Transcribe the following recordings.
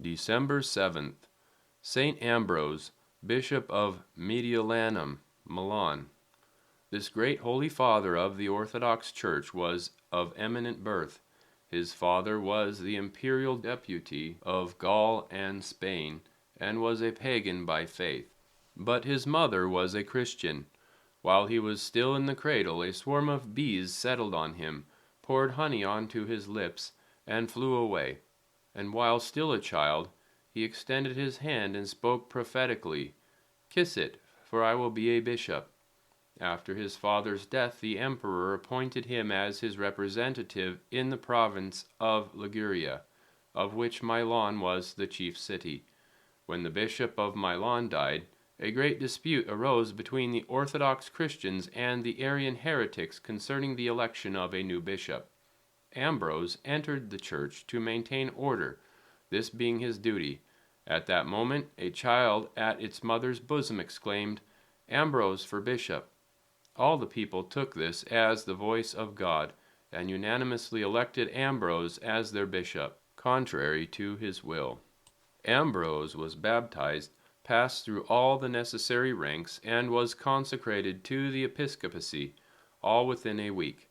December 7th. Saint Ambrose, Bishop of Mediolanum, Milan. This great holy father of the Orthodox Church was of eminent birth. His father was the imperial deputy of Gaul and Spain, and was a pagan by faith. But his mother was a Christian. While he was still in the cradle, a swarm of bees settled on him, poured honey onto his lips, and flew away. And while still a child, he extended his hand and spoke prophetically, "Kiss it, for I will be a bishop." After his father's death, the emperor appointed him as his representative in the province of Liguria, of which Milan was the chief city. When the bishop of Milan died, a great dispute arose between the Orthodox Christians and the Arian heretics concerning the election of a new bishop. Ambrose entered the church to maintain order, this being his duty. At that moment, a child at its mother's bosom exclaimed, "Ambrose for bishop." All the people took this as the voice of God, and unanimously elected Ambrose as their bishop, contrary to his will. Ambrose was baptized, passed through all the necessary ranks, and was consecrated to the episcopacy, all within a week.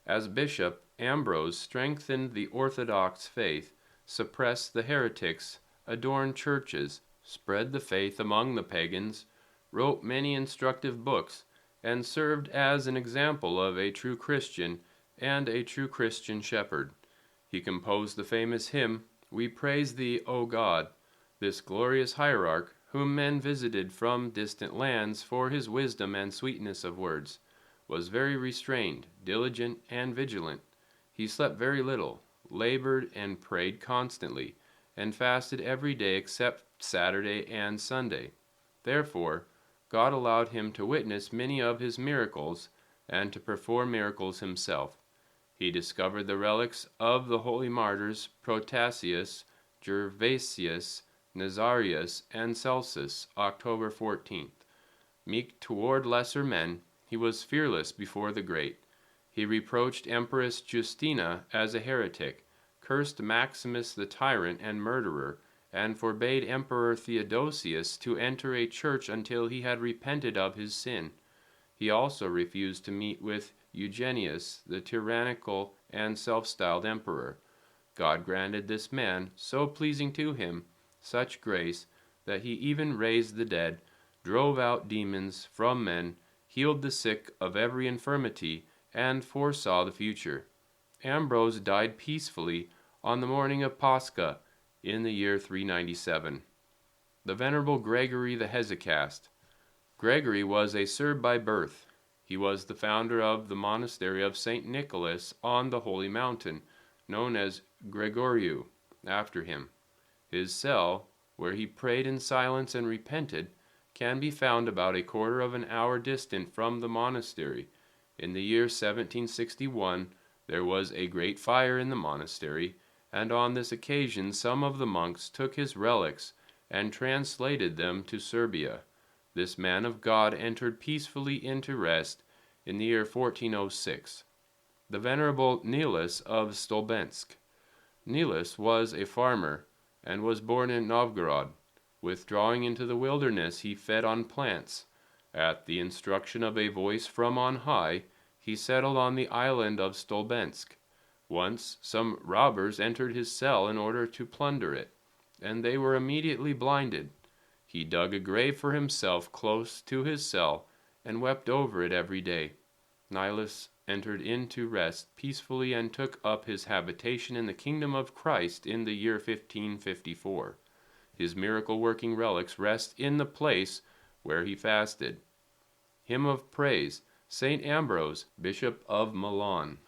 As bishop, Ambrose strengthened the Orthodox faith, suppressed the heretics, adorned churches, spread the faith among the pagans, wrote many instructive books, and served as an example of a true Christian and a true Christian shepherd. He composed the famous hymn, "We Praise Thee, O God." This glorious hierarch, whom men visited from distant lands for his wisdom and sweetness of words, was very restrained, diligent, and vigilant. He slept very little, labored and prayed constantly, and fasted every day except Saturday and Sunday. Therefore, God allowed him to witness many of his miracles and to perform miracles himself. He discovered the relics of the holy martyrs Protasius, Gervasius, Nazarius, and Celsus, October 14th. Meek toward lesser men, he was fearless before the great. He reproached Empress Justina as a heretic, cursed Maximus the tyrant and murderer, and forbade Emperor Theodosius to enter a church until he had repented of his sin. He also refused to meet with Eugenius, the tyrannical and self-styled emperor. God granted this man, so pleasing to him, such grace that he even raised the dead, drove out demons from men, healed the sick of every infirmity, and foresaw the future. Ambrose died peacefully on the morning of Pascha in the year 397. The Venerable Gregory the HESYCHAST. Gregory was a Serb by birth. He was the founder of the monastery of St. Nicholas on the Holy Mountain, known as Gregoriu, after him. His cell, where he prayed in silence and repented, can be found about a quarter of an hour distant from the monastery. In the year 1761, there was a great fire in the monastery, and on this occasion some of the monks took his relics and translated them to Serbia. This man of God entered peacefully into rest in the year 1406. The Venerable Nilus of Stolbensk. Nilus was a farmer, and was born in Novgorod. Withdrawing into the wilderness, he fed on plants. At the instruction of a voice from on high, he settled on the island of Stolbensk. Once some robbers entered his cell in order to plunder it, and they were immediately blinded. He dug a grave for himself close to his cell, and wept over it every day. Nilus entered into rest peacefully and took up his habitation in the kingdom of Christ in the year 1554. His miracle-working relics rest in the place where he fasted. Hymn of Praise, Saint Ambrose, Bishop of Milan.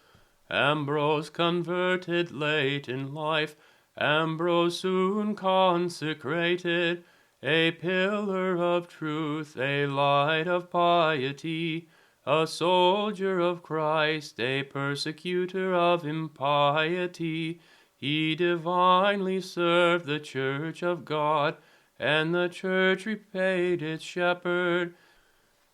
Ambrose converted late in life, Ambrose soon consecrated, a pillar of truth, a light of piety, a soldier of Christ, a persecutor of impiety. He divinely served the church of God, and the church repaid its shepherd.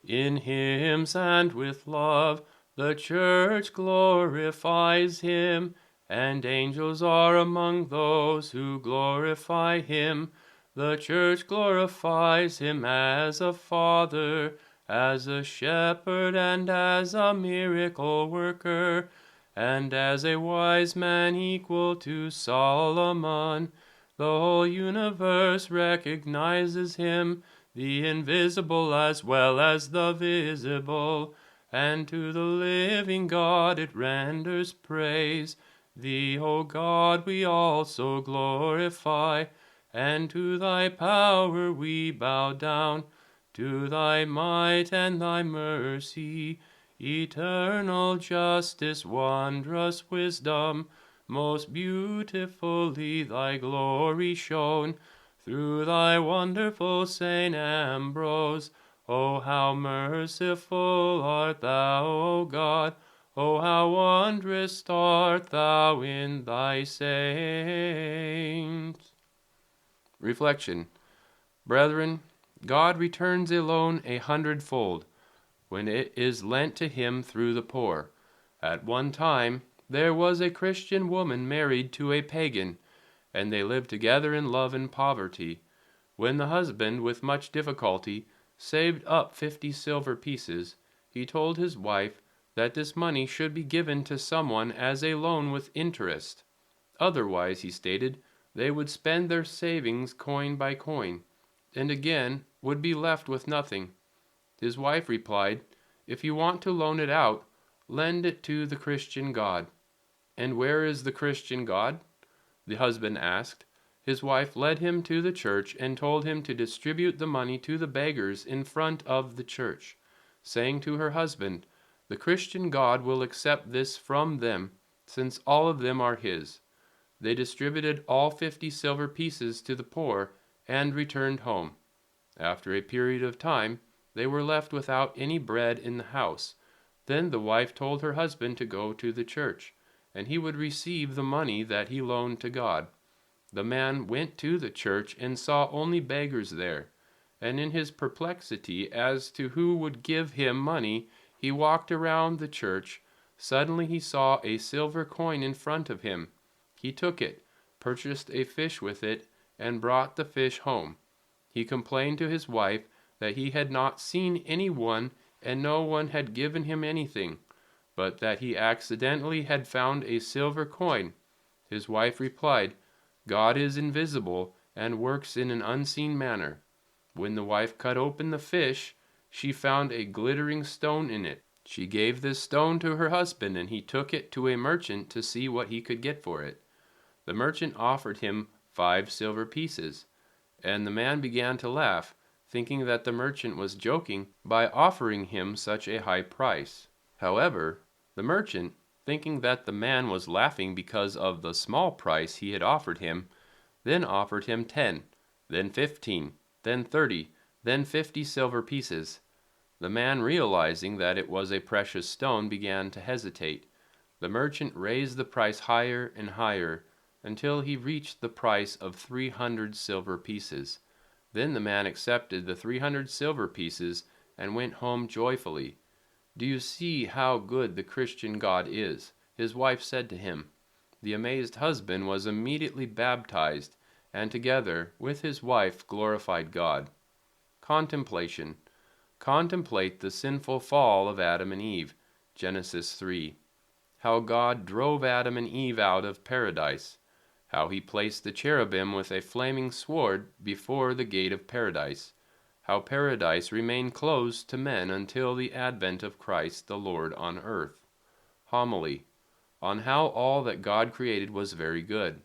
In hymns and with love, the church glorifies him, and angels are among those who glorify him. The church glorifies him as a father, as a shepherd, and as a miracle worker, and as a wise man equal to Solomon. The whole universe recognizes him, the invisible as well as the visible, and to the living God it renders praise. Thee, O God, we also glorify, and to thy power we bow down, to thy might and thy mercy, eternal justice, wondrous wisdom, most beautifully thy glory shown, through thy wonderful Saint Ambrose. O how merciful art thou, O God! O how wondrous art thou in thy saints! Reflection. Brethren, God returns a loan 100-fold, when it is lent to him through the poor. At one time there was a Christian woman married to a pagan, and they lived together in love and poverty. When the husband, with much difficulty, saved up 50 silver pieces, he told his wife that this money should be given to someone as a loan with interest. Otherwise, he stated, they would spend their savings coin by coin, and again would be left with nothing. His wife replied, "If you want to loan it out, lend it to the Christian God." "And where is the Christian God?" the husband asked. His wife led him to the church and told him to distribute the money to the beggars in front of the church, saying to her husband, "The Christian God will accept this from them, since all of them are his." They distributed all 50 silver pieces to the poor and returned home. After a period of time, they were left without any bread in the house. Then the wife told her husband to go to the church, and he would receive the money that he loaned to God. The man went to the church and saw only beggars there, and in his perplexity as to who would give him money, he walked around the church. Suddenly he saw a silver coin in front of him. He took it, purchased a fish with it, and brought the fish home. He complained to his wife that he had not seen anyone and no one had given him anything, but that he accidentally had found a silver coin. His wife replied, "God is invisible and works in an unseen manner." When the wife cut open the fish, she found a glittering stone in it. She gave this stone to her husband, and he took it to a merchant to see what he could get for it. The merchant offered him 5 silver pieces, and the man began to laugh, thinking that the merchant was joking by offering him such a high price. However, the merchant, thinking that the man was laughing because of the small price he had offered him, then offered him 10, then 15, then 30, then 50 silver pieces. The man, realizing that it was a precious stone, began to hesitate. The merchant raised the price higher and higher until he reached the price of 300 silver pieces. Then the man accepted the 300 silver pieces and went home joyfully. "Do you see how good the Christian God is?" his wife said to him. The amazed husband was immediately baptized, and together with his wife glorified God. Contemplation. Contemplate the sinful fall of Adam and Eve. Genesis 3. How God drove Adam and Eve out of paradise. How he placed the cherubim with a flaming sword before the gate of paradise. How paradise remained closed to men until the advent of Christ the Lord on earth. Homily on how all that God created was very good.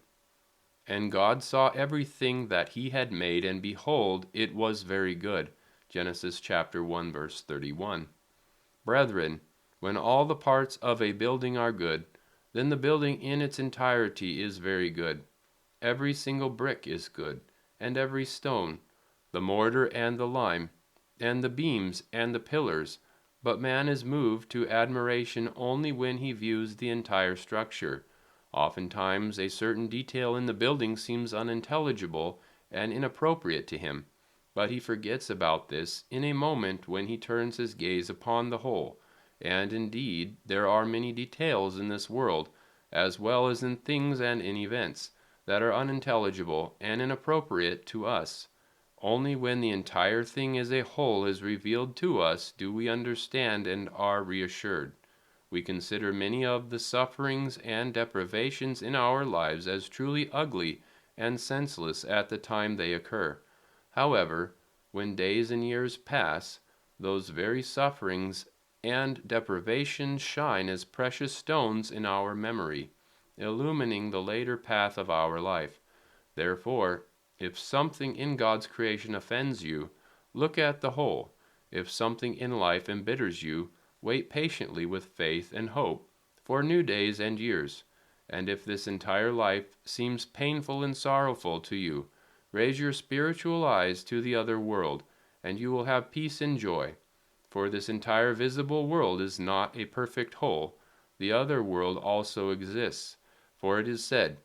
And God saw everything that he had made, and behold, it was very good. Genesis chapter 1, verse 31. Brethren, when all the parts of a building are good, then the building in its entirety is very good. Every single brick is good, and every stone, the mortar and the lime, and the beams and the pillars, but man is moved to admiration only when he views the entire structure. Oftentimes a certain detail in the building seems unintelligible and inappropriate to him, but he forgets about this in a moment when he turns his gaze upon the whole. And indeed there are many details in this world as well as in things and in events, that are unintelligible and inappropriate to us. Only when the entire thing as a whole is revealed to us do we understand and are reassured. We consider many of the sufferings and deprivations in our lives as truly ugly and senseless at the time they occur. However, when days and years pass, those very sufferings and deprivations shine as precious stones in our memory, illumining the later path of our life. Therefore, if something in God's creation offends you, look at the whole. If something in life embitters you, wait patiently with faith and hope for new days and years. And if this entire life seems painful and sorrowful to you, raise your spiritual eyes to the other world, and you will have peace and joy. For this entire visible world is not a perfect whole. The other world also exists. For it is said,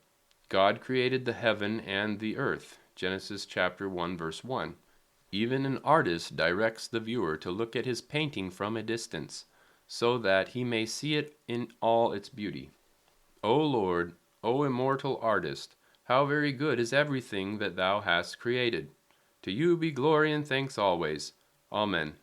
God created the heaven and the earth. Genesis chapter 1, verse 1. Even an artist directs the viewer to look at his painting from a distance, so that he may see it in all its beauty. O Lord, O immortal artist, how very good is everything that thou hast created. To you be glory and thanks always. Amen.